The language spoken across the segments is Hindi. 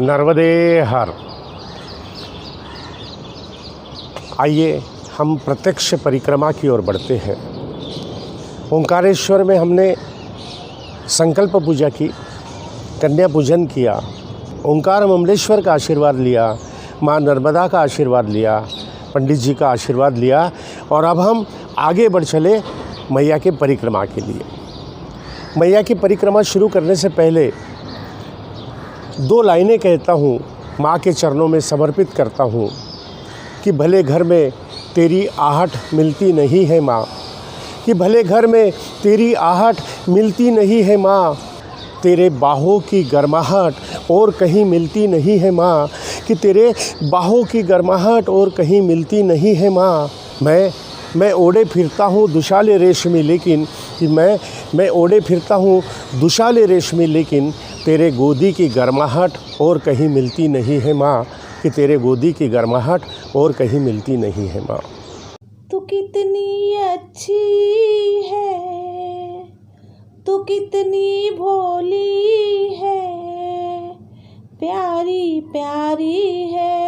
नर्मदे हर। आइए हम प्रत्यक्ष परिक्रमा की ओर बढ़ते हैं। ओंकारेश्वर में हमने संकल्प पूजा की, कन्या पूजन किया, ओंकार ममलेश्वर का आशीर्वाद लिया, माँ नर्मदा का आशीर्वाद लिया, पंडित जी का आशीर्वाद लिया और अब हम आगे बढ़ चले मैया के परिक्रमा के लिए। मैया की परिक्रमा शुरू करने से पहले 2 लाइनें कहता हूँ, माँ के चरणों में समर्पित करता हूँ कि भले घर में तेरी आहट मिलती नहीं है माँ, कि भले घर में तेरी आहट मिलती नहीं है माँ, तेरे बाहों की गर्माहट और कहीं मिलती नहीं है माँ, कि तेरे बाहों की गर्माहट और कहीं मिलती नहीं है माँ। मैं ओढ़े फिरता हूँ दुशाले रेशमी, लेकिन कि मैं ओढ़े फिरता हूँ दुशाले रेशमी, लेकिन तेरे गोदी की गर्माहट और कहीं मिलती नहीं है माँ, कि तेरे गोदी की गर्माहट और कहीं मिलती नहीं है माँ। तू कितनी अच्छी है, तू कितनी भोली है, प्यारी प्यारी है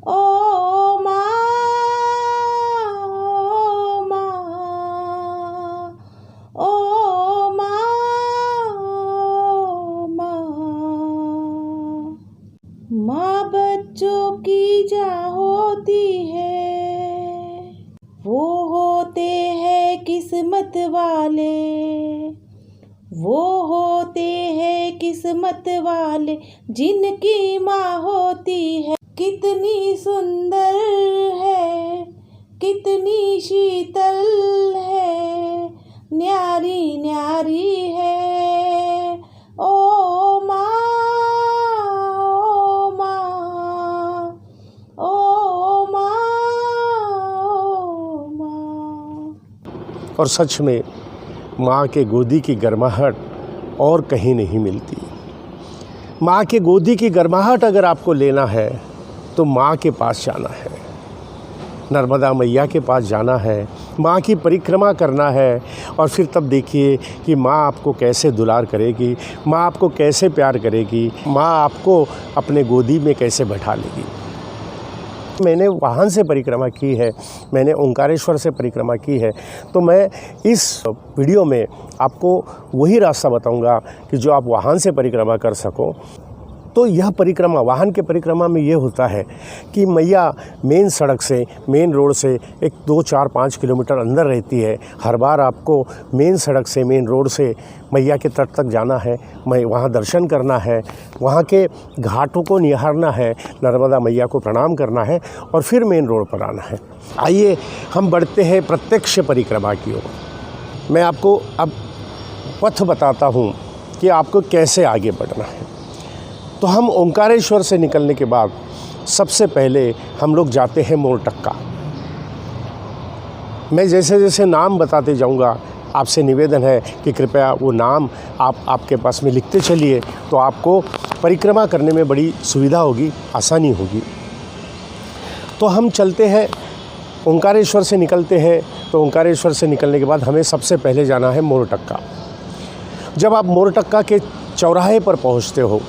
ओ माँ, ओ माँ, ओ माँ, ओ माँ। माँ बच्चों की जा होती है, वो होते हैं किस्मत वाले, वो होते हैं किस्मत वाले, जिनकी माँ होती है। कितनी सुंदर है, कितनी शीतल है, न्यारी न्यारी है ओ माँ, ओ माँ, ओ माँ, ओ माँ। और सच में माँ के गोदी की गर्माहट और कहीं नहीं मिलती। माँ के गोदी की गर्माहट अगर आपको लेना है तो माँ के पास जाना है, नर्मदा मैया के पास जाना है, माँ की परिक्रमा करना है और फिर तब देखिए कि माँ आपको कैसे दुलार करेगी, माँ आपको कैसे प्यार करेगी, माँ आपको अपने गोदी में कैसे बैठा लेगी। मैंने वाहन से परिक्रमा की है, मैंने ओंकारेश्वर से परिक्रमा की है, तो मैं इस वीडियो में आपको वही रास्ता बताऊंगा कि जो आप वाहन से परिक्रमा कर सको। तो यह परिक्रमा, वाहन के परिक्रमा में ये होता है कि मैया मेन सड़क से, मेन रोड से एक 2, 4, 5 किलोमीटर अंदर रहती है। हर बार आपको मेन सड़क से, मेन रोड से मैया के तट तक जाना है, मैं वहाँ दर्शन करना है, वहाँ के घाटों को निहारना है, नर्मदा मैया को प्रणाम करना है और फिर मेन रोड पर आना है। आइए हम बढ़ते हैं प्रत्यक्ष परिक्रमा की ओर। मैं आपको अब पथ बताता हूँ कि आपको कैसे आगे बढ़ना है। तो हम ओंकारेश्वर से निकलने के बाद सबसे पहले हम लोग जाते हैं मोरटक्का। मैं जैसे जैसे नाम बताते जाऊंगा, आपसे निवेदन है कि कृपया वो नाम आपके पास में लिखते चलिए, तो आपको परिक्रमा करने में बड़ी सुविधा होगी, आसानी होगी। तो हम चलते हैं, ओंकारेश्वर से निकलते हैं। तो ओंकारेश्वर से निकलने के बाद हमें सबसे पहले जाना है मोरटक्का। जब आप मोरटक्का के चौराहे पर पहुंचते हो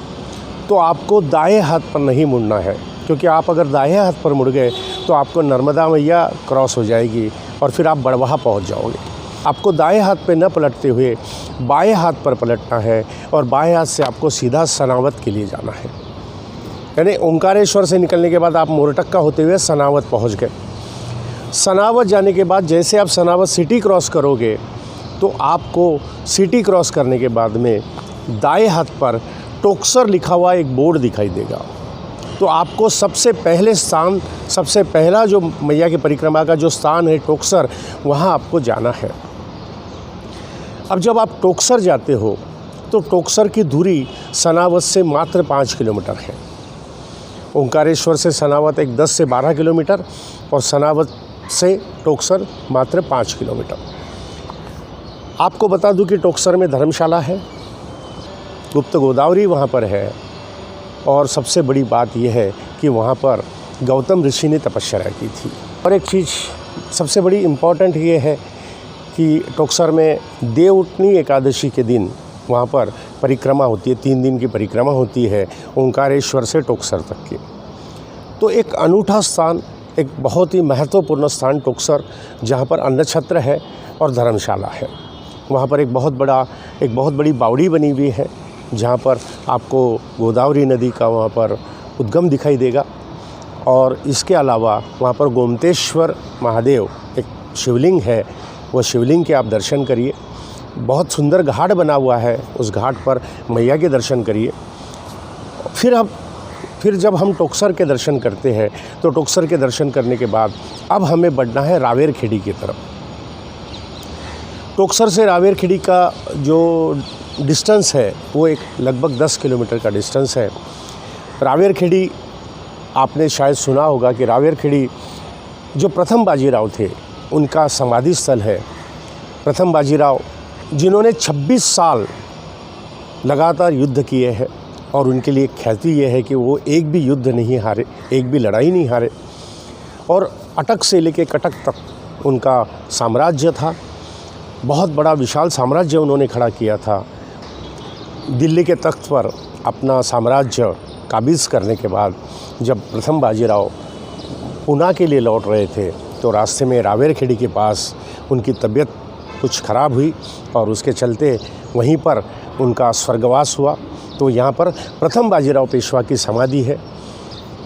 तो आपको दाएं हाथ पर नहीं मुड़ना है, क्योंकि आप अगर दाएं हाथ पर मुड़ गए तो आपको नर्मदा मैया क्रॉस हो जाएगी और फिर आप बड़वाहा पहुंच जाओगे। आपको दाएं हाथ पे न पलटते हुए बाएं हाथ पर पलटना है और बाएं हाथ से आपको सीधा सनावत के लिए जाना है। यानी ओंकारेश्वर से निकलने के बाद आप मोरटक्का होते हुए सनावत पहुँच गए। सनावत जाने के बाद जैसे आप सनावत सिटी क्रॉस करोगे तो आपको सिटी क्रॉस करने के बाद में दाएं हाथ पर टोक्सर लिखा हुआ एक बोर्ड दिखाई देगा। तो आपको सबसे पहला जो मैया की परिक्रमा का जो स्थान है टोक्सर, वहाँ आपको जाना है। अब जब आप टोक्सर जाते हो तो टोक्सर की दूरी सनावत से मात्र 5 किलोमीटर है। ओंकारेश्वर से सनावत एक 10 से 12 किलोमीटर और सनावत से टोक्सर मात्र 5 किलोमीटर। आपको बता दूं कि टोक्सर में धर्मशाला है, गुप्त गोदावरी वहाँ पर है और सबसे बड़ी बात यह है कि वहाँ पर गौतम ऋषि ने तपस्या की थी। और एक चीज़ सबसे बड़ी इम्पॉर्टेंट ये है कि टोक्सर में देवउठनी एकादशी के दिन वहाँ पर परिक्रमा होती है, 3 दिन की परिक्रमा होती है ओंकारेश्वर से टोकसर तक की। तो एक अनूठा स्थान, एक बहुत ही महत्वपूर्ण स्थान टोकसर, जहाँ पर अन्नछत्र है और धर्मशाला है। वहाँ पर एक बहुत बड़ी बावड़ी बनी हुई है, जहाँ पर आपको गोदावरी नदी का वहाँ पर उद्गम दिखाई देगा। और इसके अलावा वहाँ पर गोमतेश्वर महादेव एक शिवलिंग है, वो शिवलिंग के आप दर्शन करिए। बहुत सुंदर घाट बना हुआ है, उस घाट पर मैया के दर्शन करिए। फिर जब हम टोकसर के दर्शन करते हैं तो टोकसर के दर्शन करने के बाद अब हमें बढ़ना है रावेरखेड़ी की तरफ। टोकसर से रावेरखेड़ी का जो डिस्टेंस है वो एक लगभग 10 किलोमीटर का डिस्टेंस है। रावेरखेड़ी आपने शायद सुना होगा कि रावेरखेड़ी जो प्रथम बाजीराव थे उनका समाधि स्थल है। प्रथम बाजीराव जिन्होंने 26 साल लगातार युद्ध किए हैं और उनके लिए ख्याति ये है कि वो एक भी युद्ध नहीं हारे, एक भी लड़ाई नहीं हारे, और अटक से लेके कटक तक उनका साम्राज्य था। बहुत बड़ा विशाल साम्राज्य उन्होंने खड़ा किया था। दिल्ली के तख्त पर अपना साम्राज्य काबिज करने के बाद जब प्रथम बाजीराव पूना के लिए लौट रहे थे तो रास्ते में रावेरखेड़ी के पास उनकी तबीयत कुछ ख़राब हुई और उसके चलते वहीं पर उनका स्वर्गवास हुआ। तो यहाँ पर प्रथम बाजीराव पेशवा की समाधि है।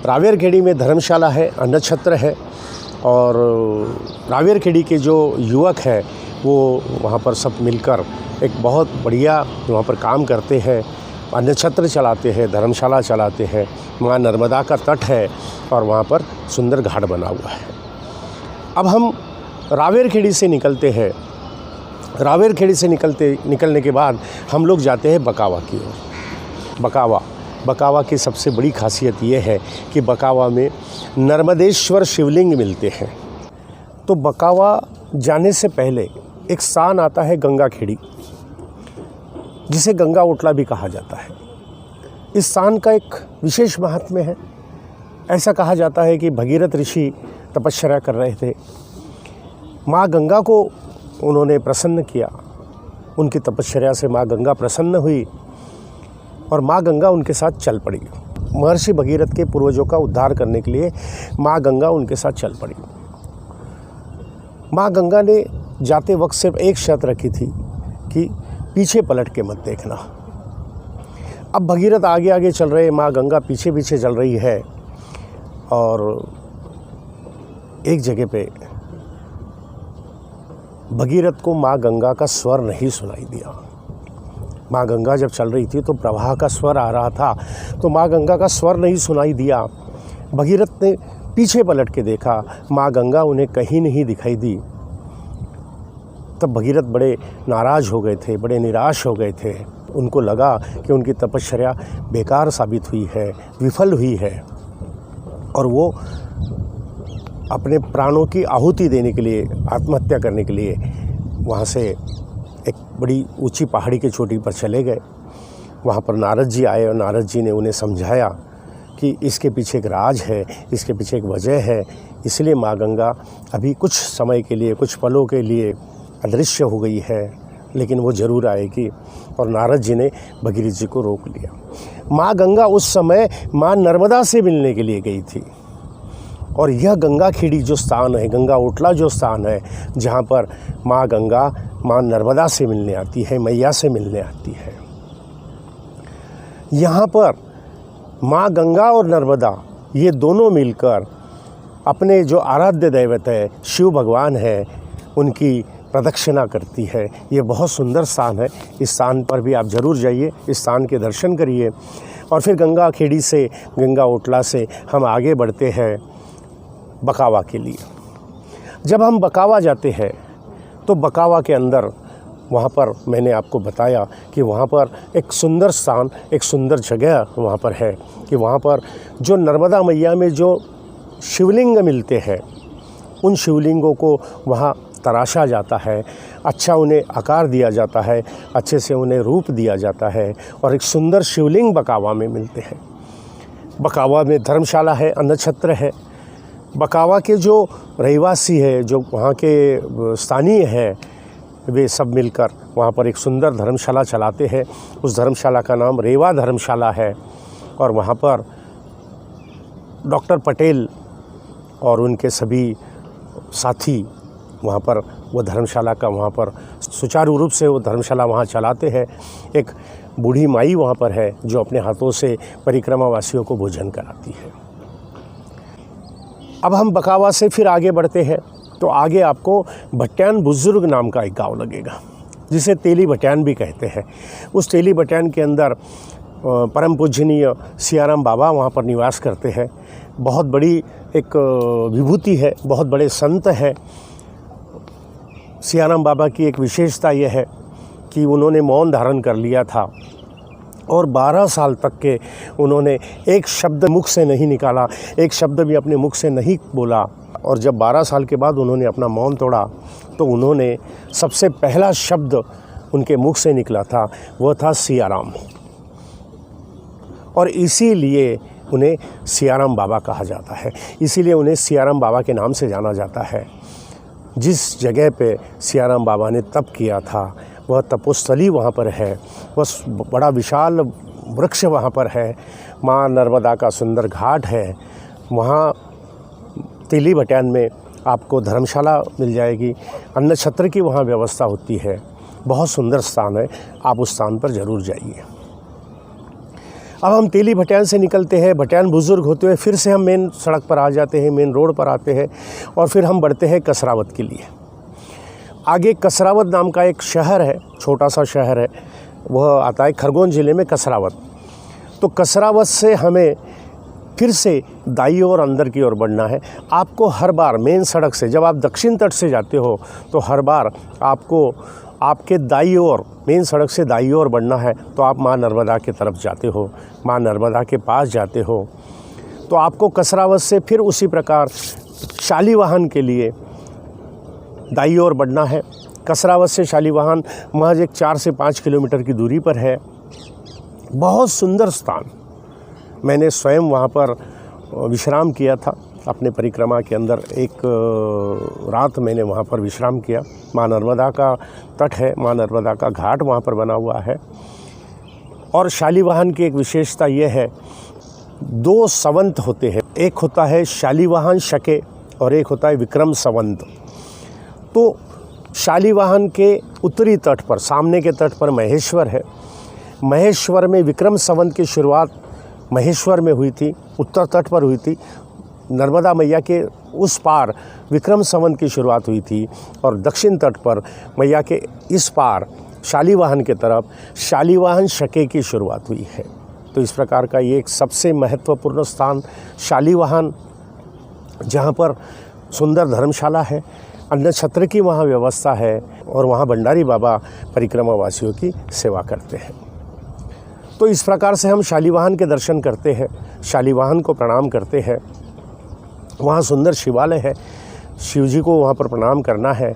रावेरखेड़ी में धर्मशाला है, अन्नछत्र है, और रावेरखेड़ी के जो युवक हैं वो वहाँ पर सब मिलकर एक बहुत बढ़िया वहाँ पर काम करते हैं। अन्नछत्र चलाते हैं, धर्मशाला चलाते हैं। वहाँ नर्मदा का तट है और वहाँ पर सुंदर घाट बना हुआ है। अब हम रावेरखेड़ी से निकलते हैं। रावेरखेड़ी से निकलने के बाद हम लोग जाते हैं बकावा की ओर। बकावा की सबसे बड़ी खासियत ये है कि बकावा में नर्मदेश्वर शिवलिंग मिलते हैं। तो बकावा जाने से पहले एक स्थान आता है गंगा खेड़ी, जिसे गंगा ओटला भी कहा जाता है। इस स्थान का एक विशेष महात्म्य है। ऐसा कहा जाता है कि भगीरथ ऋषि तपस्या कर रहे थे, माँ गंगा को उन्होंने प्रसन्न किया। उनकी तपस्या से माँ गंगा प्रसन्न हुई और माँ गंगा उनके साथ चल पड़ी। महर्षि भगीरथ के पूर्वजों का उद्धार करने के लिए माँ गंगा उनके साथ चल पड़ी। माँ गंगा ने जाते वक्त सिर्फ एक शर्त रखी थी कि पीछे पलट के मत देखना। अब भगीरथ आगे आगे चल रहे, माँ गंगा पीछे पीछे चल रही है, और एक जगह पे भगीरथ को माँ गंगा का स्वर नहीं सुनाई दिया। माँ गंगा जब चल रही थी तो प्रवाह का स्वर आ रहा था, तो माँ गंगा का स्वर नहीं सुनाई दिया। भगीरथ ने पीछे पलट के देखा, माँ गंगा उन्हें कहीं नहीं दिखाई दी। तब भगीरथ बड़े नाराज़ हो गए थे, बड़े निराश हो गए थे। उनको लगा कि उनकी तपस्या बेकार साबित हुई है, विफल हुई है, और वो अपने प्राणों की आहुति देने के लिए, आत्महत्या करने के लिए वहाँ से एक बड़ी ऊंची पहाड़ी की चोटी पर चले गए। वहाँ पर नारद जी आए और नारद जी ने उन्हें समझाया कि इसके पीछे एक राज है, इसके पीछे एक वजह है। इसलिए माँ गंगा अभी कुछ समय के लिए, कुछ पलों के लिए अदृश्य हो गई है, लेकिन वो ज़रूर आएगी। और नारद जी ने भगीरथ जी को रोक लिया। माँ गंगा उस समय माँ नर्मदा से मिलने के लिए गई थी, और यह गंगा खेड़ी जो स्थान है, गंगा ओटला जो स्थान है, जहाँ पर माँ गंगा माँ नर्मदा से मिलने आती है, मैया से मिलने आती है। यहाँ पर माँ गंगा और नर्मदा ये दोनों मिलकर अपने जो आराध्य दैवत है, शिव भगवान है, उनकी प्रदक्षिणा करती है। ये बहुत सुंदर स्थान है। इस स्थान पर भी आप ज़रूर जाइए, इस स्थान के दर्शन करिए। और फिर गंगा खेड़ी से, गंगा ओटला से हम आगे बढ़ते हैं बकावा के लिए। जब हम बकावा जाते हैं तो बकावा के अंदर, वहाँ पर मैंने आपको बताया कि वहाँ पर एक सुंदर स्थान, एक सुंदर जगह वहाँ पर है कि वहाँ पर जो नर्मदा मैया में जो शिवलिंग मिलते हैं, उन शिवलिंगों को वहाँ तराशा जाता है, अच्छा उन्हें आकार दिया जाता है, अच्छे से उन्हें रूप दिया जाता है, और एक सुंदर शिवलिंग बकावा में मिलते हैं। बकावा में धर्मशाला है, अन्नछत्र है। बकावा के जो रहवासी है, जो वहाँ के स्थानीय है, वे सब मिलकर वहाँ पर एक सुंदर धर्मशाला चलाते हैं। उस धर्मशाला का नाम रेवा धर्मशाला है और वहाँ पर डॉक्टर पटेल और उनके सभी साथी वहाँ पर वो धर्मशाला का वहाँ पर सुचारू रूप से वो धर्मशाला वहाँ चलाते हैं। एक बूढ़ी माई वहाँ पर है जो अपने हाथों से परिक्रमा वासियों को भोजन कराती है। अब हम बकावा से फिर आगे बढ़ते हैं तो आगे आपको भट्यान बुजुर्ग नाम का एक गांव लगेगा जिसे तेली भट्यान भी कहते हैं। उस तेली भट्यान के अंदर परम पूजनीय सियाराम बाबा वहाँ पर निवास करते हैं। बहुत बड़ी एक विभूति है, बहुत बड़े संत हैं। सियाराम बाबा की एक विशेषता यह है कि उन्होंने मौन धारण कर लिया था और 12 साल तक के उन्होंने एक शब्द मुख से नहीं निकाला, एक शब्द भी अपने मुख से नहीं बोला। और जब 12 साल के बाद उन्होंने अपना मौन तोड़ा तो उन्होंने सबसे पहला शब्द उनके मुख से निकला था वह था सियाराम। और इसीलिए उन्हें सियाराम बाबा कहा जाता है, इसीलिए उन्हें सियाराम बाबा के नाम से जाना जाता है। जिस जगह पे सियाराम बाबा ने तप किया था वह तपोस्थली वहाँ पर है, वह बड़ा विशाल वृक्ष वहाँ पर है। माँ नर्मदा का सुंदर घाट है। वहाँ तेली भट्यान में आपको धर्मशाला मिल जाएगी, अन्न छत्र की वहाँ व्यवस्था होती है। बहुत सुंदर स्थान है, आप उस स्थान पर ज़रूर जाइए। अब हम तेली भट्यान से निकलते हैं, भट्यान बुजुर्ग होते हुए फिर से हम मेन सड़क पर आ जाते हैं, मेन रोड पर आते हैं और फिर हम बढ़ते हैं कसरावत के लिए। आगे कसरावत नाम का एक शहर है, छोटा सा शहर है, वह आता है खरगोन ज़िले में कसरावत। तो कसरावत से हमें फिर से दाई और अंदर की ओर बढ़ना है। आपको हर बार मेन सड़क से जब आप दक्षिण तट से जाते हो तो हर बार आपको आपके दाई ओर मेन सड़क से दाई ओर बढ़ना है। तो आप माँ नर्मदा की तरफ जाते हो, माँ नर्मदा के पास जाते हो तो आपको कसरावत से फिर उसी प्रकार शालीवाहन के लिए दाई ओर बढ़ना है। कसरावत से शालीवाहन महज एक 4 से 5 किलोमीटर की दूरी पर है। बहुत सुंदर स्थान, मैंने स्वयं वहाँ पर विश्राम किया था। अपने परिक्रमा के अंदर एक रात मैंने वहाँ पर विश्राम किया। माँ नर्मदा का तट है, माँ नर्मदा का घाट वहाँ पर बना हुआ है। और शालीवाहन की एक विशेषता ये है, 2 संवंत होते हैं, एक होता है शालीवाहन शके और एक होता है विक्रम संवंत। तो शालीवाहन के उत्तरी तट पर, सामने के तट पर महेश्वर है। महेश्वर में विक्रम संवंत की शुरुआत महेश्वर में हुई थी, उत्तर तट पर हुई थी। नर्मदा मैया के उस पार विक्रम संवंत की शुरुआत हुई थी और दक्षिण तट पर मैया के इस पार शालीवाहन के तरफ शालीवाहन शके की शुरुआत हुई है। तो इस प्रकार का ये एक सबसे महत्वपूर्ण स्थान शालीवाहन, जहाँ पर सुंदर धर्मशाला है, अन्न छत्र की वहाँ व्यवस्था है और वहाँ भंडारी बाबा परिक्रमा वासियों की सेवा करते हैं। तो इस प्रकार से हम शालीवाहन के दर्शन करते हैं, शालीवाहन को प्रणाम करते हैं। वहाँ सुंदर शिवालय है, शिव जी को वहाँ पर प्रणाम करना है,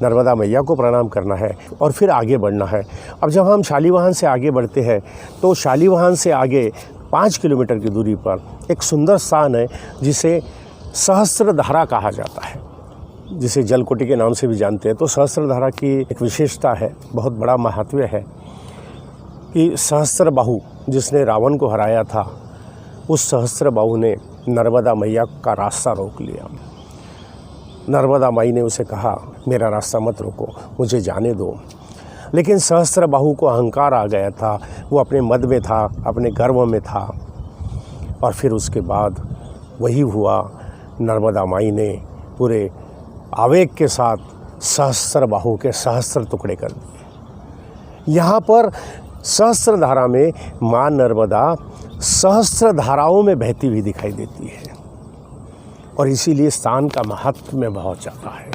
नर्मदा मैया को प्रणाम करना है और फिर आगे बढ़ना है। अब जब हम शालीवाहन से आगे बढ़ते हैं तो शालीवाहन से आगे 5 किलोमीटर की दूरी पर एक सुंदर स्थान है जिसे सहस्त्रधारा कहा जाता है, जिसे जलकोटि के नाम से भी जानते हैं। तो सहस्त्रधारा की एक विशेषता है, बहुत बड़ा महत्व है कि सहस्त्रबाहु जिसने रावण को हराया था, उस सहस्त्रबाहु ने नर्मदा मैया का रास्ता रोक लिया। नर्मदा माई ने उसे कहा, मेरा रास्ता मत रोको, मुझे जाने दो। लेकिन सहस्त्रबाहु को अहंकार आ गया था, वो अपने मद में था, अपने गर्व में था। और फिर उसके बाद वही हुआ, नर्मदा माई ने पूरे आवेग के साथ सहस्त्रबाहु के सहस्त्र टुकड़े कर दिए। यहाँ पर सहस्त्रधारा में माँ नर्मदा सहस्त्र धाराओं में बहती हुई दिखाई देती है और इसीलिए स्थान का महत्व में बहुत ज़्यादा है।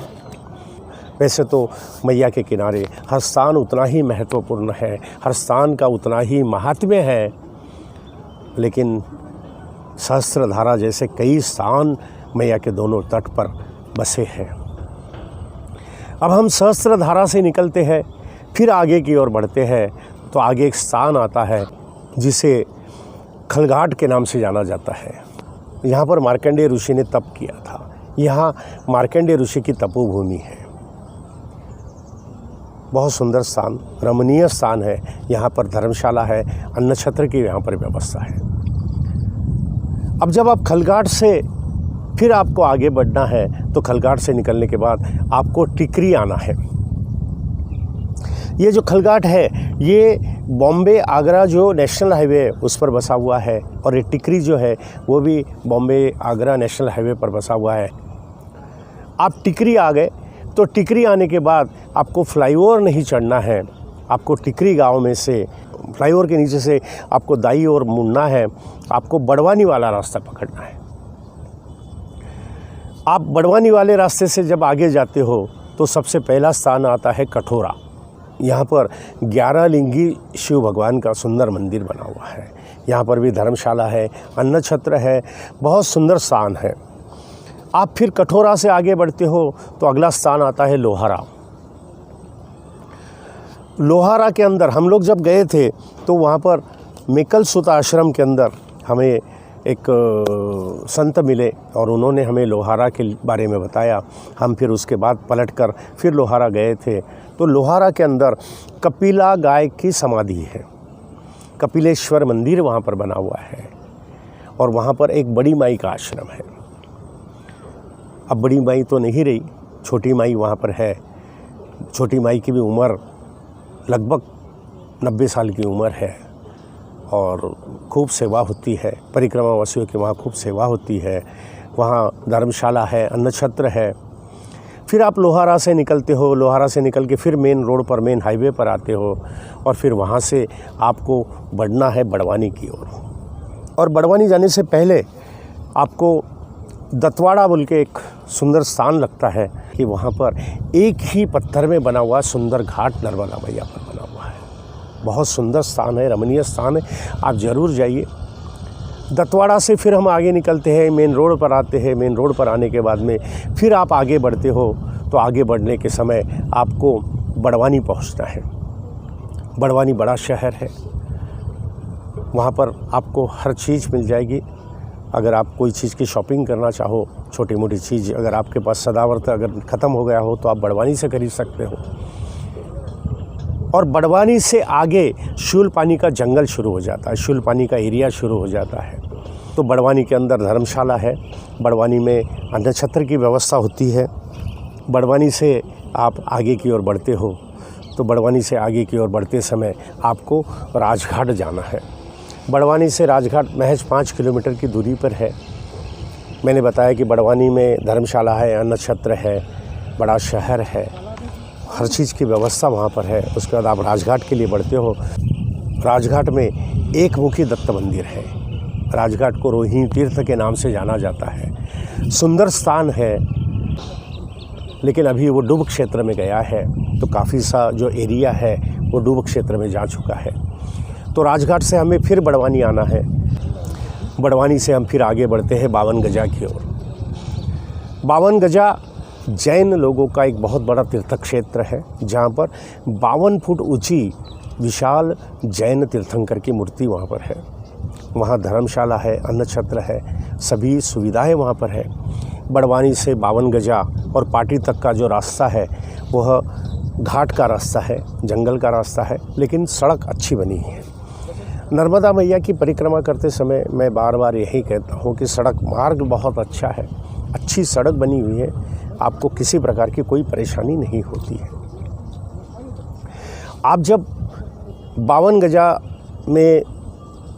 वैसे तो मैया के किनारे हर स्थान उतना ही महत्वपूर्ण है, हर स्थान का उतना ही महात्म्य है, लेकिन सहस्त्रधारा जैसे कई स्थान मैया के दोनों तट पर बसे हैं। अब हम सहस्त्रधारा से निकलते हैं, फिर आगे की ओर बढ़ते हैं तो आगे एक स्थान आता है जिसे खलघाट के नाम से जाना जाता है। यहाँ पर मार्कंडेय ऋषि ने तप किया था। यहाँ मार्कंडेय ऋषि की तपोभूमि है। बहुत सुंदर स्थान, रमणीय स्थान है। यहाँ पर धर्मशाला है, अन्न छत्र की यहाँ पर व्यवस्था है। अब जब आप खलघाट से फिर आपको आगे बढ़ना है तो खलघाट से निकलने के बाद आपको टिकरी आना है। ये जो खलघाट है ये बॉम्बे आगरा जो नेशनल हाईवे है उस पर बसा हुआ है, और ये टिकरी जो है वो भी बॉम्बे आगरा नेशनल हाईवे पर बसा हुआ है। आप टिकरी आ गए तो टिकरी आने के बाद आपको फ्लाईओवर नहीं चढ़ना है, आपको टिकरी गांव में से फ्लाईओवर के नीचे से आपको दाई ओर मुड़ना है, आपको बड़वानी वाला रास्ता पकड़ना है। आप बड़वानी वाले रास्ते से जब आगे जाते हो तो सबसे पहला स्थान आता है कठोरा। यहाँ पर 11 लिंगी शिव भगवान का सुंदर मंदिर बना हुआ है। यहाँ पर भी धर्मशाला है, अन्न छत्र है, बहुत सुंदर स्थान है। आप फिर कठोरा से आगे बढ़ते हो तो अगला स्थान आता है लोहारा। लोहारा के अंदर हम लोग जब गए थे तो वहाँ पर मेकल सुत आश्रम के अंदर हमें एक संत मिले और उन्होंने हमें लोहारा के बारे में बताया। हम फिर उसके बाद पलटकर फिर लोहारा गए थे तो लोहारा के अंदर कपिला गाय की समाधि है, कपिलेश्वर मंदिर वहाँ पर बना हुआ है, और वहाँ पर एक बड़ी माई का आश्रम है। अब बड़ी माई तो नहीं रही, छोटी माई वहाँ पर है। छोटी माई की भी उम्र लगभग 90 साल की उम्र है और खूब सेवा होती है, परिक्रमा वासियों की वहाँ खूब सेवा होती है। वहाँ धर्मशाला है, अन्न छत्र है। फिर आप लोहारा से निकलते हो, लोहारा से निकल के फिर मेन रोड पर, मेन हाईवे पर आते हो, और फिर वहाँ से आपको बढ़ना है बड़वानी की ओर। और बड़वानी जाने से पहले आपको दतवाड़ा बोल के एक सुंदर स्थान लगता है कि वहाँ पर एक ही पत्थर में बना हुआ सुंदर घाट नर्मदा मैया पर बना हुआ है। बहुत सुंदर स्थान है, रमणीय स्थान है, आप ज़रूर जाइए। दतवाड़ा से फिर हम आगे निकलते हैं, मेन रोड पर आते हैं। मेन रोड पर आने के बाद में फिर आप आगे बढ़ते हो तो आगे बढ़ने के समय आपको बड़वानी पहुंचना है। बड़वानी बड़ा शहर है, वहाँ पर आपको हर चीज़ मिल जाएगी। अगर आप कोई चीज़ की शॉपिंग करना चाहो, छोटी मोटी चीज़, अगर आपके पास सदावर्त अगर ख़त्म हो गया हो तो आप बड़वानी से खरीद सकते हो। और बड़वानी से आगे शूलपानी का जंगल शुरू हो जाता है, शूलपानी का एरिया शुरू हो जाता है। तो बड़वानी के अंदर धर्मशाला है, बड़वानी में अन्न छत्र की व्यवस्था होती है। बड़वानी से आप आगे की ओर बढ़ते हो तो बड़वानी से आगे की ओर बढ़ते समय आपको राजघाट जाना है। बड़वानी से राजघाट महज 5 किलोमीटर की दूरी पर है। मैंने बताया कि बड़वानी में धर्मशाला है, अन्न छत्र है, बड़ा शहर है, हर चीज़ की व्यवस्था वहाँ पर है। उसके बाद आप राजघाट के लिए बढ़ते हो। राजघाट में एक मुखी दत्त मंदिर है। राजघाट को रोहिणी तीर्थ के नाम से जाना जाता है। सुंदर स्थान है, लेकिन अभी वो डूब क्षेत्र में गया है, तो काफ़ी सा जो एरिया है वो डूब क्षेत्र में जा चुका है। तो राजघाट से हमें फिर बड़वानी आना है। बड़वानी से हम फिर आगे बढ़ते हैं 52 गजा की ओर। 52 गजा जैन लोगों का एक बहुत बड़ा तीर्थ क्षेत्र है, जहाँ पर 52 फुट ऊंची विशाल जैन तीर्थंकर की मूर्ति वहाँ पर है। वहाँ धर्मशाला है, अन्न छत्र है, सभी सुविधाएं वहाँ पर है। बड़वानी से 52 गजा और पाटी तक का जो रास्ता है वह घाट का रास्ता है, जंगल का रास्ता है, लेकिन सड़क अच्छी बनी है। नर्मदा मैया की परिक्रमा करते समय मैं बार बार यही कहता हूँ कि सड़क मार्ग बहुत अच्छा है, अच्छी सड़क बनी हुई है, आपको किसी प्रकार की कोई परेशानी नहीं होती है। आप जब 52 गजा में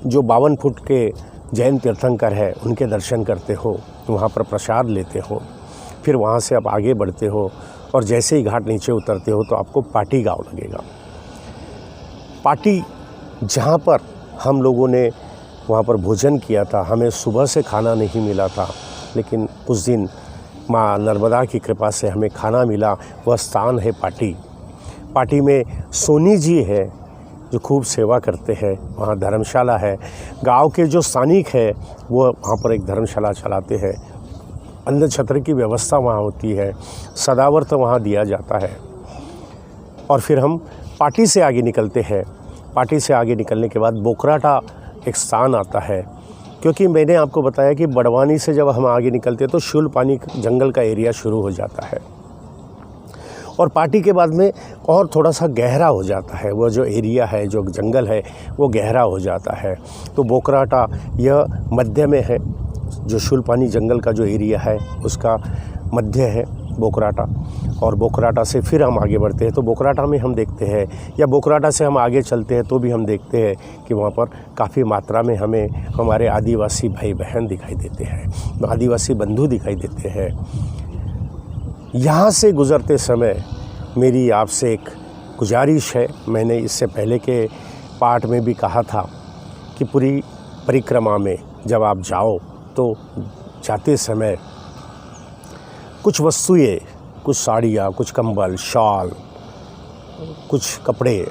जो 52 फुट के जैन तीर्थंकर है उनके दर्शन करते हो, वहाँ पर प्रसाद लेते हो, फिर वहाँ से आप आगे बढ़ते हो और जैसे ही घाट नीचे उतरते हो तो आपको पाटी गांव लगेगा। पाटी जहाँ पर हम लोगों ने वहाँ पर भोजन किया था, हमें सुबह से खाना नहीं मिला था, लेकिन उस दिन माँ नर्मदा की कृपा से हमें खाना मिला। वह स्थान है पाटी। पाटी में सोनी जी है जो खूब सेवा करते हैं। वहाँ धर्मशाला है, गांव के जो स्थानिक है वो वहाँ पर एक धर्मशाला चलाते हैं। अन्न छत्र की व्यवस्था वहाँ होती है, सदावर्त वहाँ दिया जाता है। और फिर हम पाटी से आगे निकलते हैं। पाटी से आगे निकलने के बाद बोकराटा एक स्थान आता है, क्योंकि मैंने आपको बताया कि बड़वानी से जब हम आगे निकलते हैं तो शूलपानी जंगल का एरिया शुरू हो जाता है। और पार्टी के बाद में और थोड़ा सा गहरा हो जाता है, वो जो एरिया है, जो जंगल है वो गहरा हो जाता है। तो बोकराटा यह मध्य में है, जो शूलपानी जंगल का जो एरिया है उसका मध्य है बोकराटा। और बोकराटा से फिर हम आगे बढ़ते हैं तो बोकराटा में हम देखते हैं, या बोकराटा से हम आगे चलते हैं तो भी हम देखते हैं कि वहाँ पर काफ़ी मात्रा में हमें हमारे आदिवासी भाई बहन दिखाई देते हैं, आदिवासी बंधु दिखाई देते हैं। यहाँ से गुज़रते समय मेरी आपसे एक गुजारिश है, मैंने इससे पहले के पार्ट में भी कहा था कि पूरी परिक्रमा में जब आप जाओ तो जाते समय कुछ वस्तुएं, कुछ साड़ियाँ, कुछ कंबल, शॉल, कुछ कपड़े,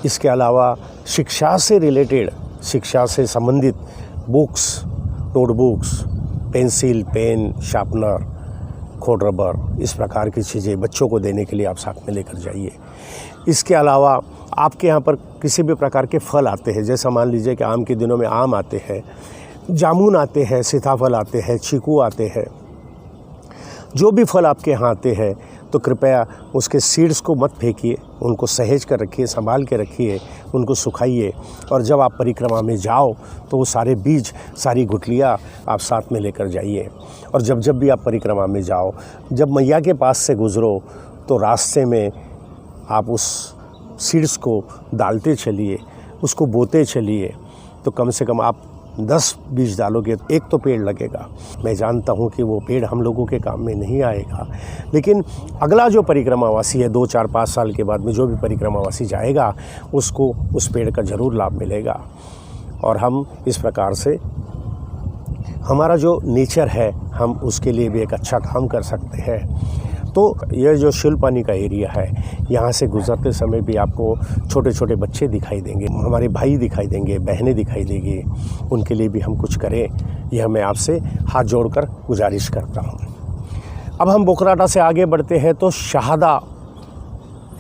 इसके अलावा शिक्षा से रिलेटेड, शिक्षा से संबंधित books, notebooks, pencil, pen, sharpener, खोड रबर, इस प्रकार की चीज़ें बच्चों को देने के लिए आप साथ में लेकर जाइए। इसके अलावा आपके यहाँ पर किसी भी प्रकार के फल आते हैं, जैसा मान लीजिए कि आम के दिनों में आम आते हैं, जामुन आते हैं, सीताफल आते हैं, चीकू आते हैं, जो भी फल आपके यहाँ आते हैं तो कृपया उसके सीड्स को मत फेंकिए, उनको सहेज कर रखिए, संभाल के रखिए, उनको सुखाइए। और जब आप परिक्रमा में जाओ तो वो सारे बीज, सारी गुठलियाँ आप साथ में लेकर जाइए। और जब भी आप परिक्रमा में जाओ, जब मैया के पास से गुज़रो तो रास्ते में आप उस सीड्स को डालते चलिए, उसको बोते चलिए। तो कम से कम आप 10 बीज डालोगे तो एक तो पेड़ लगेगा। मैं जानता हूँ कि वो पेड़ हम लोगों के काम में नहीं आएगा, लेकिन अगला जो परिक्रमावासी है 2, 4, 5 साल के बाद में जो भी परिक्रमावासी जाएगा उसको उस पेड़ का ज़रूर लाभ मिलेगा। और हम इस प्रकार से हमारा जो नेचर है हम उसके लिए भी एक अच्छा काम कर सकते हैं। तो यह जो शूलपानी का एरिया है, यहाँ से गुज़रते समय भी आपको छोटे छोटे बच्चे दिखाई देंगे, हमारे भाई दिखाई देंगे, बहनें दिखाई देंगी, उनके लिए भी हम कुछ करें, यह मैं आपसे हाथ जोड़कर गुजारिश करता हूँ। अब हम बोकराटा से आगे बढ़ते हैं तो शाहदा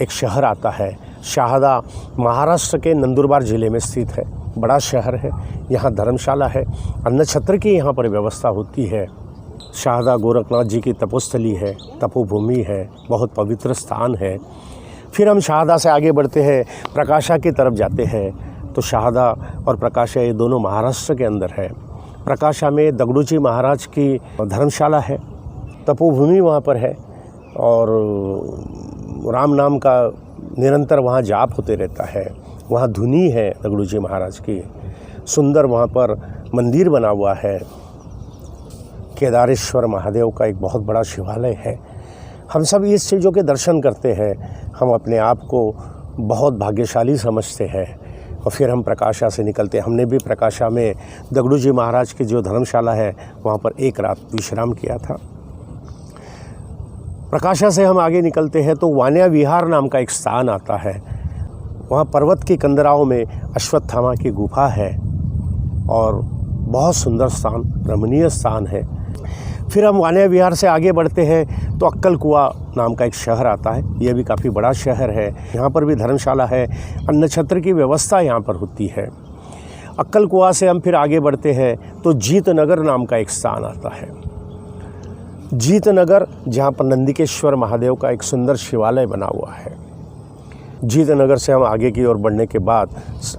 एक शहर आता है। शाहदा महाराष्ट्र के नंदुरबार ज़िले में स्थित है, बड़ा शहर है। यहाँ धर्मशाला है, अन्न छत्र की यहाँ पर व्यवस्था होती है। शाहदा गोरखनाथ जी की तपोस्थली है, तपोभूमि है, बहुत पवित्र स्थान है। फिर हम शाहदा से आगे बढ़ते हैं, प्रकाशा की तरफ जाते हैं तो शाहदा और प्रकाशा ये दोनों महाराष्ट्र के अंदर है। प्रकाशा में दगड़ूजी महाराज की धर्मशाला है, तपोभूमि वहाँ पर है और राम नाम का निरंतर वहाँ जाप होते रहता है। वहाँ धुनी है दगड़ूजी महाराज की, सुंदर वहाँ पर मंदिर बना हुआ है। केदारेश्वर महादेव का एक बहुत बड़ा शिवालय है। हम सब इस चीज़ों के दर्शन करते हैं, हम अपने आप को बहुत भाग्यशाली समझते हैं। और फिर हम प्रकाशा से निकलते हैं। हमने भी प्रकाशा में दगड़ूजी महाराज की जो धर्मशाला है वहाँ पर एक रात विश्राम किया था। प्रकाशा से हम आगे निकलते हैं तो वान्या विहार नाम का एक स्थान आता है। वहाँ पर्वत की कंदराओं में अश्वत्थामा की गुफा है और बहुत सुंदर स्थान, रमणीय स्थान है। फिर हम वान्या विहार से आगे बढ़ते हैं तो अक्कलकुआ नाम का एक शहर आता है। यह भी काफ़ी बड़ा शहर है, यहाँ पर भी धर्मशाला है, अन्न छत्र की व्यवस्था यहाँ पर होती है। अक्कलकुआ से हम फिर आगे बढ़ते हैं तो जीतनगर नाम का एक स्थान आता है। जीतनगर, जहाँ पर नंदिकेश्वर महादेव का एक सुंदर शिवालय बना हुआ है। जीतनगर से हम आगे की ओर बढ़ने के बाद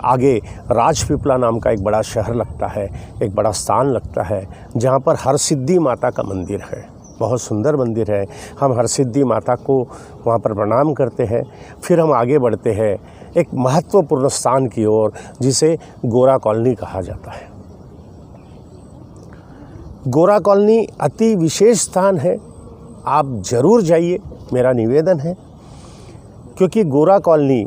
आगे राजपीपला नाम का एक बड़ा शहर लगता है, एक बड़ा स्थान लगता है, जहाँ पर हरसिद्धि माता का मंदिर है। बहुत सुंदर मंदिर है। हम हरसिद्धि माता को वहाँ पर प्रणाम करते हैं। फिर हम आगे बढ़ते हैं एक महत्वपूर्ण स्थान की ओर, जिसे गोरा कॉलोनी कहा जाता है। गोरा कॉलोनी अति विशेष स्थान है, आप ज़रूर जाइए, मेरा निवेदन है। क्योंकि गोरा कॉलोनी,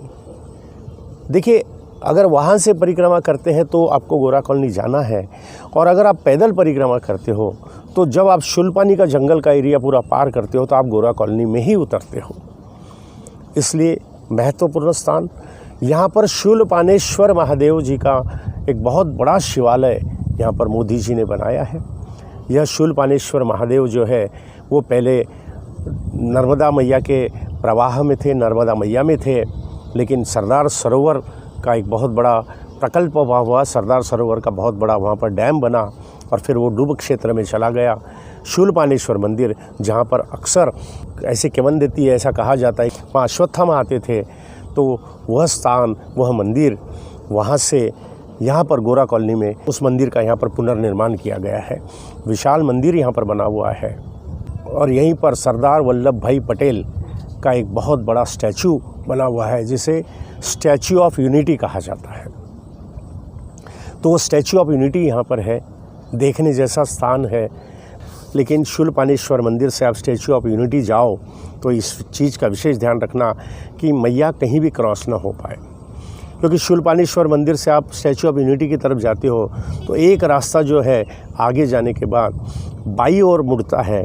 देखिए, अगर वहाँ से परिक्रमा करते हैं तो आपको गोरा कॉलोनी जाना है, और अगर आप पैदल परिक्रमा करते हो तो जब आप शूलपानी का जंगल का एरिया पूरा पार करते हो तो आप गोरा कॉलोनी में ही उतरते हो। इसलिए महत्वपूर्ण स्थान, यहाँ पर शूलपानेश्वर महादेव जी का एक बहुत बड़ा शिवालय यहाँ पर मोदी जी ने बनाया है। यह शूलपानेश्वर महादेव जो है वो पहले नर्मदा मैया के प्रवाह में थे, नर्मदा मैया में थे, लेकिन सरदार सरोवर का एक बहुत बड़ा प्रकल्प हुआ सरदार सरोवर का, बहुत बड़ा वहाँ पर डैम बना और फिर वो डूब क्षेत्र में चला गया। शूलपाणेश्वर मंदिर, जहाँ पर अक्सर ऐसे किंवदंती है, ऐसा कहा जाता है वहाँ अश्वत्थामा आते थे, तो वह स्थान, वह मंदिर, वहाँ से यहाँ पर गोरा कॉलोनी में उस मंदिर का यहाँ पर पुनर्निर्माण किया गया है। विशाल मंदिर यहाँ पर बना हुआ है और यहीं पर सरदार वल्लभ भाई पटेल का एक बहुत बड़ा स्टैचू बना हुआ है, जिसे स्टैचू ऑफ यूनिटी कहा जाता है। तो वो स्टैचू ऑफ यूनिटी यहाँ पर है, देखने जैसा स्थान है। लेकिन शूलपाणेश्वर मंदिर से आप स्टैचू ऑफ यूनिटी जाओ तो इस चीज़ का विशेष ध्यान रखना कि मैया कहीं भी क्रॉस ना हो पाए, क्योंकि शूलपाणेश्वर मंदिर से आप स्टैचू ऑफ यूनिटी की तरफ जाते हो तो एक रास्ता जो है आगे जाने के बाद बाई ओर मुड़ता है,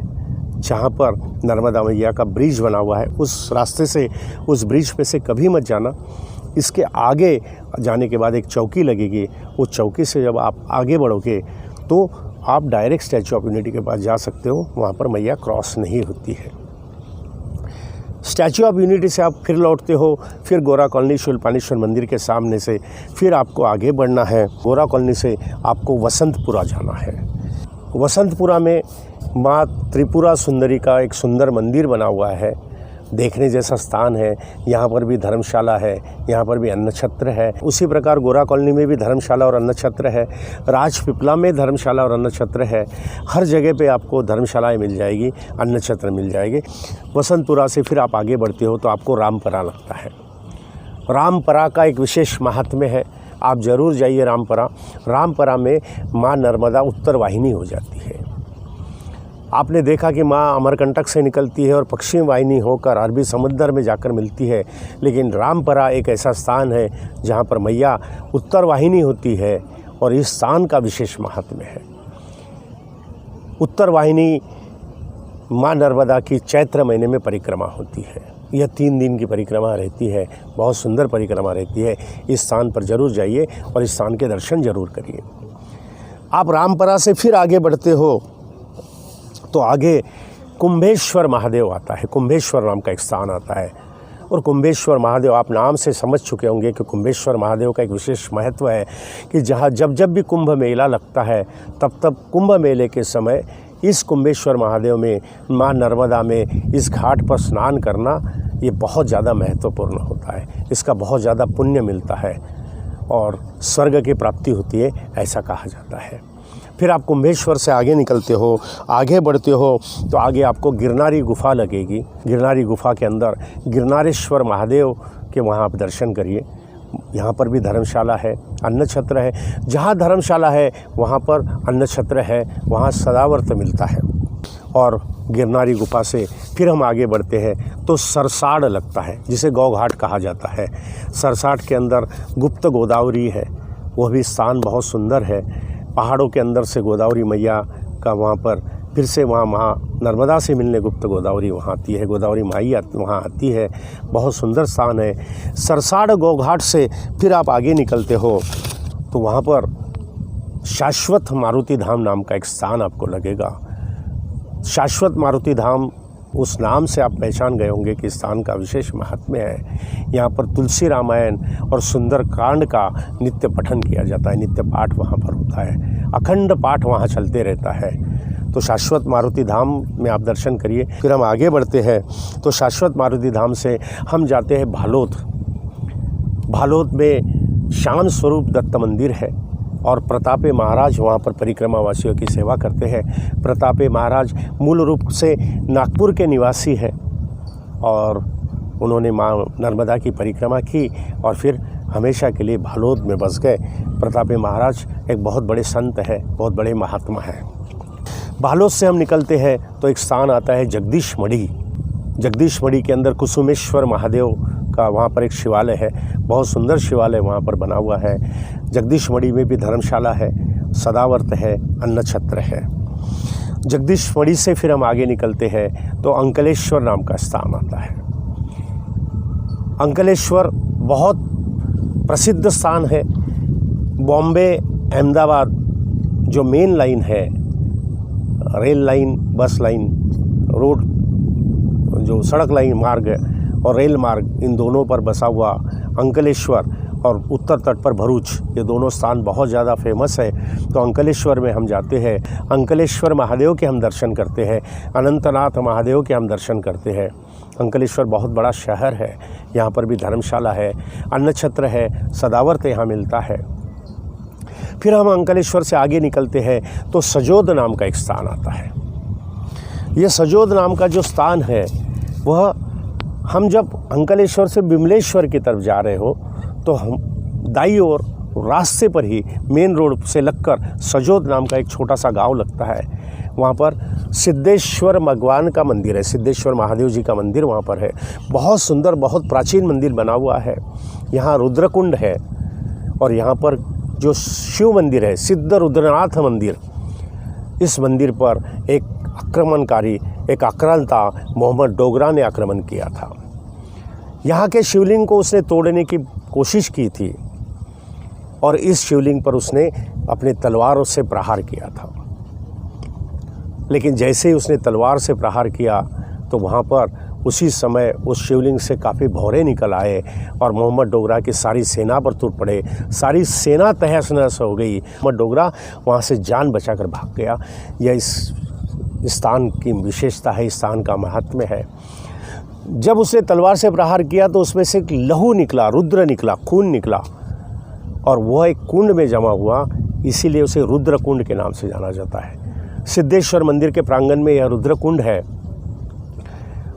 जहाँ पर नर्मदा मैया का ब्रिज बना हुआ है। उस रास्ते से, उस ब्रिज पे से कभी मत जाना। इसके आगे जाने के बाद एक चौकी लगेगी, उस चौकी से जब आप आगे बढ़ोगे तो आप डायरेक्ट स्टैचू ऑफ यूनिटी के पास जा सकते हो, वहाँ पर मैया क्रॉस नहीं होती है। स्टैचू ऑफ यूनिटी से आप फिर लौटते हो, फिर गोरा कॉलोनी शूलपाणेश्वर मंदिर के सामने से फिर आपको आगे बढ़ना है। गोरा कॉलोनी से आपको वसंतपुरा जाना है। वसंतपुरा में माँ त्रिपुरा सुंदरी का एक सुंदर मंदिर बना हुआ है, देखने जैसा स्थान है। यहाँ पर भी धर्मशाला है, यहाँ पर भी अन्न छत्र है। उसी प्रकार गोरा कॉलोनी में भी धर्मशाला और अन्न छत्र है। राजपिपला में धर्मशाला और अन्न छत्र है। हर जगह पे आपको धर्मशालाएँ मिल जाएगी, अन्न छत्र मिल जाएंगे। वसंतपुरा से फिर आप आगे बढ़ते हो तो आपको रामपरा लगता है। रामपरा का एक विशेष महात्म्य है, आप ज़रूर जाइए रामपरा। रामपरा में माँ नर्मदा उत्तर वाहिनी हो जाती है। आपने देखा कि माँ अमरकंटक से निकलती है और पश्चिम वाहिनी होकर अरबी समुद्र में जाकर मिलती है, लेकिन रामपरा एक ऐसा स्थान है जहाँ पर मैया उत्तर वाहिनी होती है और इस स्थान का विशेष महात्म्य है। उत्तर वाहिनी माँ नर्मदा की चैत्र महीने में परिक्रमा होती है। यह 3 दिन की परिक्रमा रहती है, बहुत सुंदर परिक्रमा रहती है। इस स्थान पर जरूर जाइए और इस स्थान के दर्शन जरूर करिए। आप रामपरा से फिर आगे बढ़ते हो तो आगे कुंभेश्वर महादेव आता है। कुंभेश्वर नाम का एक स्थान आता है और कुंभेश्वर महादेव आप नाम से समझ चुके होंगे कि कुंभेश्वर महादेव का एक विशेष महत्व है कि जहाँ जब भी कुंभ मेला लगता है तब कुंभ मेले के समय इस कुंभेश्वर महादेव में माँ नर्मदा में इस घाट पर स्नान करना ये बहुत ज़्यादा महत्वपूर्ण होता है। इसका बहुत ज़्यादा पुण्य मिलता है और स्वर्ग की प्राप्ति होती है, ऐसा कहा जाता है। फिर आप कुंभेश्वर से आगे निकलते हो, आगे बढ़ते हो तो आगे आपको गिरनारी गुफा लगेगी। गिरनारी गुफा के अंदर गिरनारेश्वर महादेव के वहाँ आप दर्शन करिए। यहाँ पर भी धर्मशाला है, अन्न छत्र है। जहाँ धर्मशाला है वहाँ पर अन्न छत्र है, वहाँ सदावर्त मिलता है। और गिरनारी गुफा से फिर हम आगे बढ़ते हैं तो सरसाड़ लगता है, जिसे गौघाट कहा जाता है। सरसाड़ के अंदर गुप्त गोदावरी है, वह भी स्थान बहुत सुंदर है। पहाड़ों के अंदर से गोदावरी मैया का वहाँ पर फिर से वहाँ नर्मदा से मिलने गुप्त गोदावरी वहाँ आती है, गोदावरी माई वहाँ आती है। बहुत सुंदर स्थान है। सरसाड़ गौघाट से फिर आप आगे निकलते हो तो वहाँ पर शाश्वत मारुति धाम नाम का एक स्थान आपको लगेगा। शाश्वत मारुति धाम, उस नाम से आप पहचान गए होंगे कि स्थान का विशेष महात्म्य है। यहाँ पर तुलसी रामायण और सुंदर कांड का नित्य पठन किया जाता है, नित्य पाठ वहाँ पर होता है, अखंड पाठ वहाँ चलते रहता है। तो शाश्वत मारुति धाम में आप दर्शन करिए। फिर हम आगे बढ़ते हैं तो शाश्वत मारुति धाम से हम जाते हैं भालोद। भालोद में श्याम स्वरूप दत्त मंदिर है और प्रतापे महाराज वहाँ पर परिक्रमा वासियों की सेवा करते हैं। प्रतापे महाराज मूल रूप से नागपुर के निवासी है और उन्होंने माँ नर्मदा की परिक्रमा की और फिर हमेशा के लिए भालोद में बस गए। प्रतापे महाराज एक बहुत बड़े संत है, बहुत बड़े महात्मा है। भालोद से हम निकलते हैं तो एक स्थान आता है जगदीश मढ़ी। जगदीश मढ़ी के अंदर कुसुमेश्वर महादेव का वहाँ पर एक शिवालय है, बहुत सुंदर शिवालय वहाँ पर बना हुआ है। जगदीश मढ़ी में भी धर्मशाला है, सदावर्त है, अन्न छत्र है। जगदीश मढ़ी से फिर हम आगे निकलते हैं तो अंकलेश्वर नाम का स्थान आता है। अंकलेश्वर बहुत प्रसिद्ध स्थान है। बॉम्बे अहमदाबाद जो मेन लाइन है, रेल लाइन, बस लाइन, रोड, जो सड़क लाइन मार्ग और रेल मार्ग, इन दोनों पर बसा हुआ अंकलेश्वर और उत्तर तट पर भरूच, ये दोनों स्थान बहुत ज़्यादा फेमस है। तो अंकलेश्वर में हम जाते हैं, अंकलेश्वर महादेव के हम दर्शन करते हैं, अनंतनाथ महादेव के हम दर्शन करते हैं। अंकलेश्वर बहुत बड़ा शहर है, यहाँ पर भी धर्मशाला है, अन्नछत्र है, सदावर्त यहाँ मिलता है। फिर हम अंकलेश्वर से आगे निकलते हैं तो सजोद नाम का एक स्थान आता है। यह सजोद नाम का जो स्थान है वह, हम जब अंकलेश्वर से बिमलेश्वर की तरफ जा रहे हो तो हम दाई ओर रास्ते पर ही मेन रोड से लगकर सजोद नाम का एक छोटा सा गांव लगता है। वहाँ पर सिद्धेश्वर भगवान का मंदिर है, सिद्धेश्वर महादेव जी का मंदिर वहाँ पर है। बहुत सुंदर, बहुत प्राचीन मंदिर बना हुआ है। यहाँ रुद्रकुंड है और यहाँ पर जो शिव मंदिर है, सिद्ध रुद्रनाथ मंदिर, इस मंदिर पर एक आक्रमणकारी, एक आक्रांता मोहम्मद डोगरा ने आक्रमण किया था। यहाँ के शिवलिंग को उसने तोड़ने की कोशिश की थी और इस शिवलिंग पर उसने अपने तलवारों से प्रहार किया था। लेकिन जैसे ही उसने तलवार से प्रहार किया तो वहाँ पर उसी समय उस शिवलिंग से काफ़ी भौरे निकल आए और मोहम्मद डोगरा की सारी सेना पर टूट पड़े। सारी सेना तहस नहस हो गई। मोहम्मद डोगरा वहाँ से जान बचाकर भाग गया। यह इस स्थान की विशेषता है, इस स्थान का महात्म्य है। जब उसने तलवार से प्रहार किया तो उसमें से एक लहू निकला, रुद्र निकला, खून निकला और वह एक कुंड में जमा हुआ, इसीलिए उसे रुद्र कुंड के नाम से जाना जाता है। सिद्धेश्वर मंदिर के प्रांगण में यह रुद्र कुंड है।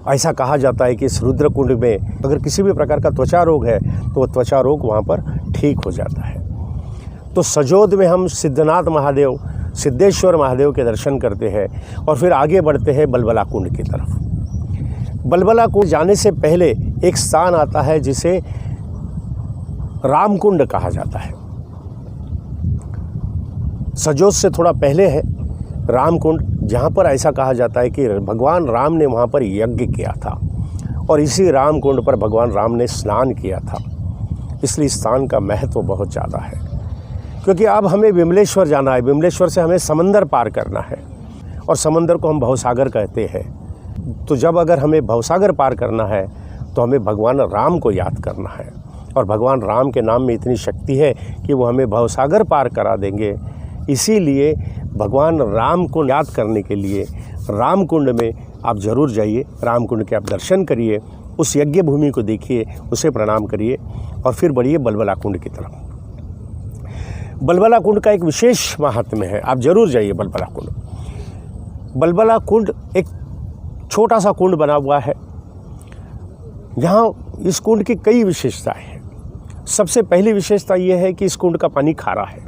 ऐसा कहा जाता है कि इस रुद्र कुंड में अगर किसी भी प्रकार का त्वचा रोग है तो वह त्वचा रोग वहाँ पर ठीक हो जाता है। तो सजोद में हम सिद्धनाथ महादेव, सिद्धेश्वर महादेव के दर्शन करते हैं और फिर आगे बढ़ते हैं बलबला कुंड की तरफ। बलबला कुंड जाने से पहले एक स्थान आता है जिसे रामकुंड कहा जाता है। सजोद से थोड़ा पहले है रामकुंड, जहाँ पर ऐसा कहा जाता है कि भगवान राम ने वहाँ पर यज्ञ किया था और इसी रामकुंड पर भगवान राम ने स्नान किया था। इसलिए स्थान का महत्व बहुत ज़्यादा है। क्योंकि अब हमें विमलेश्वर जाना है, विमलेश्वर से हमें समंदर पार करना है और समंदर को हम भवसागर कहते हैं। तो जब अगर हमें भवसागर पार करना है तो हमें भगवान राम को याद करना है और भगवान राम के नाम में इतनी शक्ति है कि वो हमें भवसागर पार करा देंगे। इसीलिए भगवान राम को याद करने के लिए रामकुंड में आप ज़रूर जाइए, रामकुंड के आप दर्शन करिए, उस यज्ञ भूमि को देखिए, उसे प्रणाम करिए और फिर बढ़िए बलबला कुंड की तरफ। बलबला कुंड का एक विशेष महात्म्य है, आप ज़रूर जाइए बलबला कुंड। बलबला कुंड एक छोटा सा कुंड बना हुआ है। यहाँ इस कुंड की कई विशेषताएं हैं। सबसे पहली विशेषता ये है कि इस कुंड का पानी खारा है।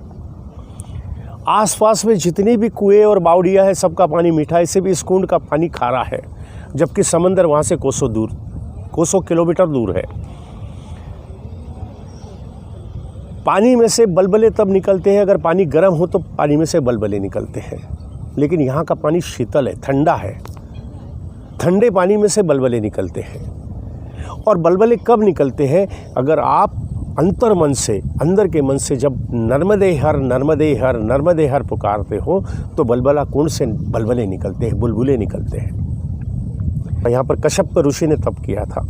आसपास में जितनी भी कुएं और बावड़ियाँ हैं सबका पानी मीठा है, इससे भी इस कुंड का पानी खारा है, जबकि समंदर वहाँ से कोसों किलोमीटर दूर है। पानी में से बलबले तब निकलते हैं, अगर पानी गर्म हो तो पानी में से बलबले निकलते हैं, लेकिन यहाँ का पानी शीतल है, ठंडा है। ठंडे पानी में से बलबले निकलते हैं। और बलबले कब निकलते हैं? अगर आप अंतर मन से, अंदर के मन से जब नर्मदे हर नर्मदे हर नर्मदे हर पुकारते हो तो बलबला कुंड से बलबले निकलते हैं, बुलबुले निकलते हैं। यहाँ पर कश्यप ऋषि ने तप किया था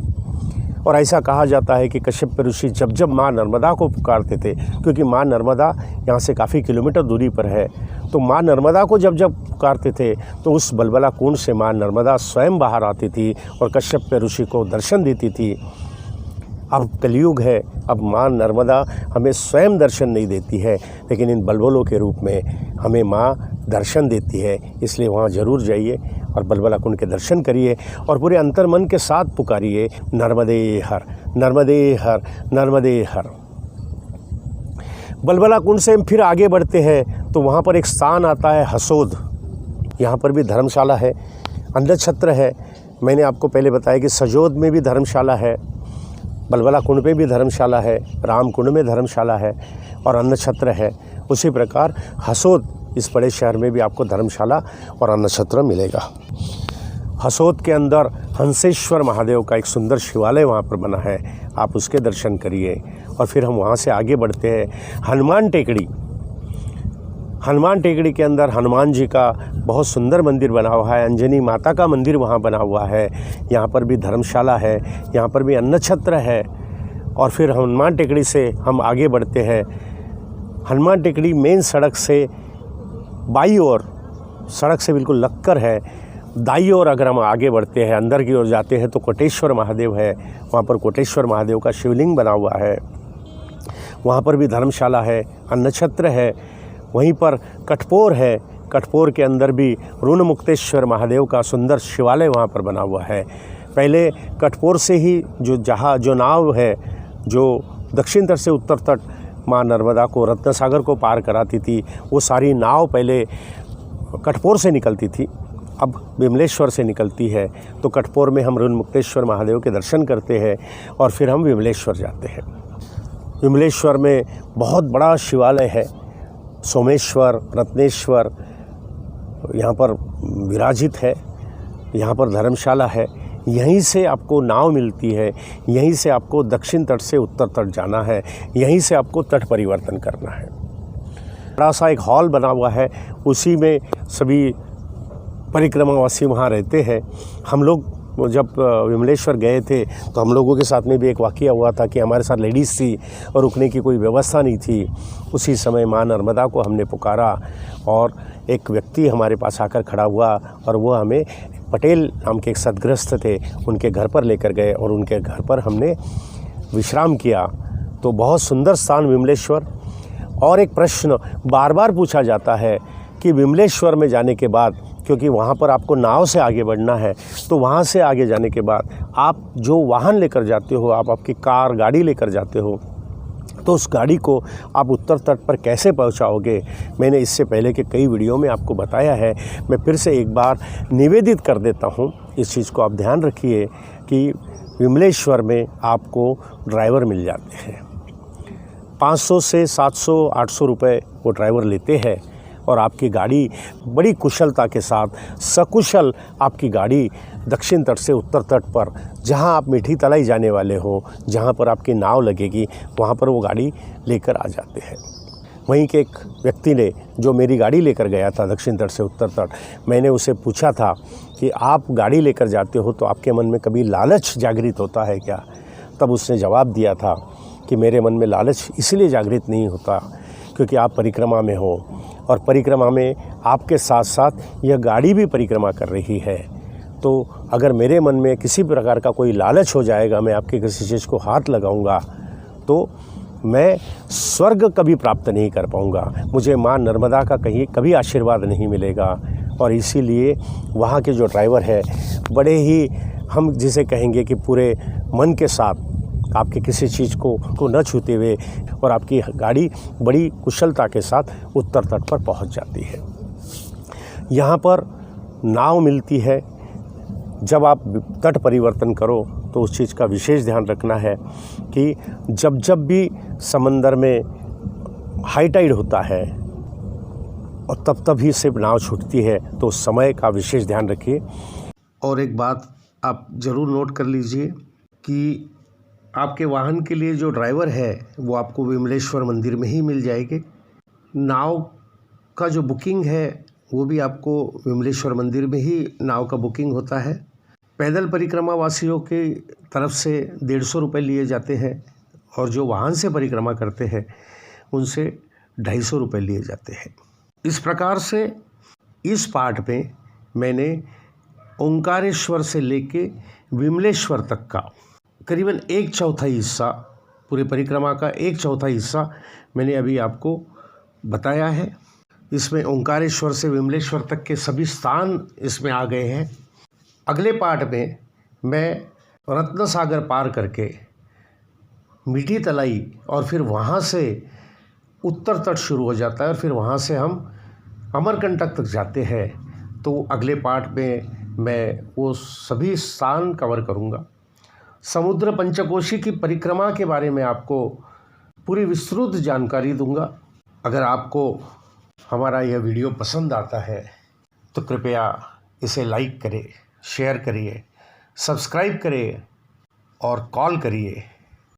और ऐसा कहा जाता है कि कश्यप ऋषि जब जब माँ नर्मदा को पुकारते थे, क्योंकि माँ नर्मदा यहाँ से काफ़ी किलोमीटर दूरी पर है, तो माँ नर्मदा को जब जब पुकारते थे तो उस बलबला कुंड से माँ नर्मदा स्वयं बाहर आती थी और कश्यप ऋषि को दर्शन देती थी। अब कलयुग है, अब माँ नर्मदा हमें स्वयं दर्शन नहीं देती है, लेकिन इन बलबलों के रूप में हमें माँ दर्शन देती है। इसलिए वहाँ ज़रूर जाइए और बलबला कुंड के दर्शन करिए और पूरे अंतर मन के साथ पुकारिए, नर्मदे हर नर्मदे हर नर्मदे हर। बलबला कुंड से हम फिर आगे बढ़ते हैं तो वहाँ पर एक स्थान आता है हसोद। यहाँ पर भी धर्मशाला है, अन्नछत्र है। मैंने आपको पहले बताया कि सजोद में भी धर्मशाला है, बलबला कुंड पे भी धर्मशाला है, रामकुंड में धर्मशाला है और अन्नछत्र है। उसी प्रकार हसोद, इस बड़े शहर में भी आपको धर्मशाला और अन्नछत्र मिलेगा। हसोद के अंदर हंसेश्वर महादेव का एक सुंदर शिवालय वहाँ पर बना है, आप उसके दर्शन करिए। और फिर हम वहाँ से आगे बढ़ते हैं हनुमान टेकड़ी। हनुमान टेकड़ी के अंदर हनुमान जी का बहुत सुंदर मंदिर बना हुआ है, अंजनी माता का मंदिर वहाँ बना हुआ है। यहाँ पर भी धर्मशाला है, यहाँ पर भी अन्नछत्र है और फिर हनुमान टेकड़ी से हम आगे बढ़ते हैं। हनुमान टेकड़ी मेन सड़क से बाई ओर, सड़क से बिल्कुल लगकर है, दाई ओर अगर हम आगे बढ़ते हैं, अंदर की ओर जाते हैं तो कोटेश्वर महादेव है। वहाँ पर कोटेश्वर महादेव का शिवलिंग बना हुआ है। वहाँ पर भी धर्मशाला है, अन्नछत्र है। वहीं पर कटपोर है, कटपोर के अंदर भी ऋण मुक्तेश्वर महादेव का सुंदर शिवालय वहाँ पर बना हुआ है। पहले कटपोर से ही जो नाव है जो दक्षिण तट से उत्तर तट माँ नर्मदा को, रत्नसागर को पार कराती थी, वो सारी नाव पहले कटपोर से निकलती थी, अब विमलेश्वर से निकलती है। तो कटपोर में हम ऋण मुक्तेश्वर महादेव के दर्शन करते हैं और फिर हम विमलेश्वर जाते हैं। विमलेश्वर में बहुत बड़ा शिवालय है, सोमेश्वर, रत्नेश्वर यहाँ पर विराजित है। यहाँ पर धर्मशाला है। यहीं से आपको नाव मिलती है, यहीं से आपको दक्षिण तट से उत्तर तट जाना है, यहीं से आपको तट परिवर्तन करना है। बड़ा सा एक हॉल बना हुआ है, उसी में सभी परिक्रमावासी वहाँ रहते हैं। हम लोग जब विमलेश्वर गए थे तो हम लोगों के साथ में भी एक वाक़या हुआ था कि हमारे साथ लेडीज़ थी और रुकने की कोई व्यवस्था नहीं थी। उसी समय माँ नर्मदा को हमने पुकारा और एक व्यक्ति हमारे पास आकर खड़ा हुआ और वो हमें पटेल नाम के एक सदगृहस्थ थे, उनके घर पर लेकर गए और उनके घर पर हमने विश्राम किया। तो बहुत सुंदर स्थान विमलेश्वर। और एक प्रश्न बार बार पूछा जाता है कि विमलेश्वर में जाने के बाद, क्योंकि वहाँ पर आपको नाव से आगे बढ़ना है, तो वहाँ से आगे जाने के बाद आप जो वाहन लेकर जाते हो, आप आपकी कार गाड़ी लेकर जाते हो, तो उस गाड़ी को आप उत्तर तट पर कैसे पहुँचाओगे। मैंने इससे पहले के कई वीडियो में आपको बताया है। मैं फिर से एक बार निवेदित कर देता हूँ, इस चीज़ को आप ध्यान रखिए कि विमलेश्वर में आपको ड्राइवर मिल जाते हैं। 500 से 700 800 रुपये वो ड्राइवर लेते हैं और आपकी गाड़ी बड़ी कुशलता के साथ सकुशल आपकी गाड़ी दक्षिण तट से उत्तर तट पर, जहां आप मीठी तलाई जाने वाले हो, जहां पर आपकी नाव लगेगी, वहां पर वो गाड़ी लेकर आ जाते हैं। वहीं के एक व्यक्ति ने जो मेरी गाड़ी लेकर गया था दक्षिण तट से उत्तर तट, मैंने उसे पूछा था कि आप गाड़ी लेकर जाते हो तो आपके मन में कभी लालच जागृत होता है क्या। तब उसने जवाब दिया था कि मेरे मन में लालच इसलिए जागृत नहीं होता क्योंकि आप परिक्रमा में हो और परिक्रमा में आपके साथ साथ यह गाड़ी भी परिक्रमा कर रही है। तो अगर मेरे मन में किसी प्रकार का कोई लालच हो जाएगा, मैं आपके किसी चीज़ को हाथ लगाऊंगा, तो मैं स्वर्ग कभी प्राप्त नहीं कर पाऊंगा, मुझे माँ नर्मदा का कभी आशीर्वाद नहीं मिलेगा। और इसीलिए वहाँ के जो ड्राइवर है बड़े ही, हम जिसे कहेंगे कि पूरे मन के साथ आपके किसी चीज़ को न छूते हुए और आपकी गाड़ी बड़ी कुशलता के साथ उत्तर तट पर पहुंच जाती है। यहाँ पर नाव मिलती है। जब आप तट परिवर्तन करो तो उस चीज़ का विशेष ध्यान रखना है कि जब भी समंदर में हाई टाइड होता है और तब ही सिर्फ नाव छूटती है, तो उस समय का विशेष ध्यान रखिए। और एक बात आप ज़रूर नोट कर लीजिए कि आपके वाहन के लिए जो ड्राइवर है वो आपको विमलेश्वर मंदिर में ही मिल जाएगी। नाव का जो बुकिंग है वो भी आपको विमलेश्वर मंदिर में ही नाव का बुकिंग होता है। पैदल परिक्रमा वासियों की तरफ से 150 रुपये लिए जाते हैं और जो वाहन से परिक्रमा करते हैं उनसे 250 रुपये लिए जाते हैं। इस प्रकार से इस पाठ में मैंने ओंकारेश्वर से लेके विमलेश्वर तक का करीबन 1/4 हिस्सा, पूरे परिक्रमा का 1/4 हिस्सा मैंने अभी आपको बताया है। इसमें ओंकारेश्वर से विमलेश्वर तक के सभी स्थान इसमें आ गए हैं। अगले पार्ट में मैं रत्नसागर पार करके मीठी तलाई और फिर वहाँ से उत्तर तट शुरू हो जाता है और फिर वहाँ से हम अमरकंटक तक जाते हैं। तो अगले पार्ट में मैं वो सभी स्थान कवर करूँगा। समुद्र पंचकोशी की परिक्रमा के बारे में आपको पूरी विस्तृत जानकारी दूंगा। अगर आपको हमारा यह वीडियो पसंद आता है तो कृपया इसे लाइक करें, शेयर करिए, सब्सक्राइब करिए और कॉल करिए